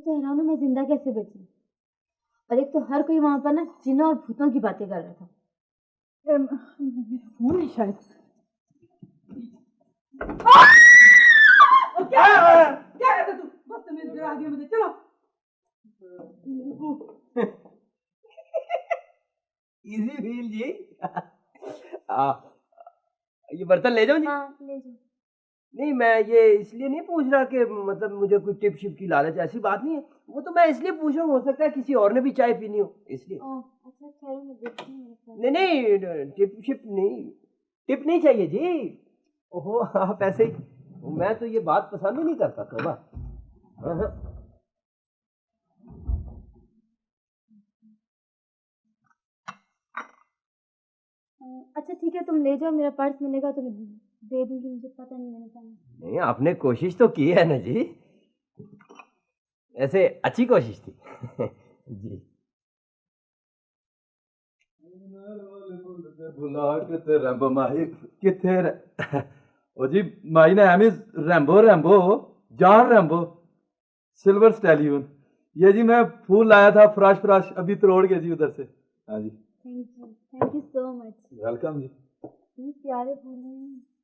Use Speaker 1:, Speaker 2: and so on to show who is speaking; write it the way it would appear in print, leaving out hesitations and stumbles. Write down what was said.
Speaker 1: तो हैरान हूँ मैं जिंदा कैसे बची। और एक तो हर कोई वहां पर ना जिन्नों और भूतों की बातें कर रहा था।
Speaker 2: फोन है शायद। क्या कहता तू? बदतमीज गिरा दिया मुझे। चलो
Speaker 3: इजी व्हील जी। ये बर्तन ले जाऊं जी?
Speaker 1: हाँ ले जाओ।
Speaker 3: नहीं, मैं ये इसलिए नहीं पूछ रहा कि मतलब मुझे कोई टिप शिप की लालच, ऐसी बात नहीं है। वो तो मैं इसलिए पूछ रहा हूँ, हो सकता है किसी और ने भी चाय पीनी हो इसलिए।
Speaker 1: अच्छा ठहरो मैं देखती हूँ।
Speaker 3: नहीं नहीं, टिप शिप नहीं, टिप नहीं चाहिए जी। ओहो आप ऐसे ही, मैं तो ये बात पसंद ही नहीं करता तोबा।
Speaker 1: अच्छा ठीक है तुम ले जाओ, मेरा पर्स मिलेगा तो मैं दे दूंगी, मुझे पता नहीं मैंने कहा।
Speaker 3: नहीं, आपने कोशिश तो की है ना जी, ऐसे अच्छी कोशिश थी। जी
Speaker 4: बुला किथे रैम्बो माही किथे ओ जी माही ने एम रैम्बो रैम्बो जान रैम्बो सिल्वर स्टैलियन। ये जी मैं फूल लाया था फ्रेश फ्रेश, अभी तोड़ के जी उधर से। हाँ जी
Speaker 1: thank you so much.
Speaker 4: Welcome जी।
Speaker 1: प्यारे फूल हैं।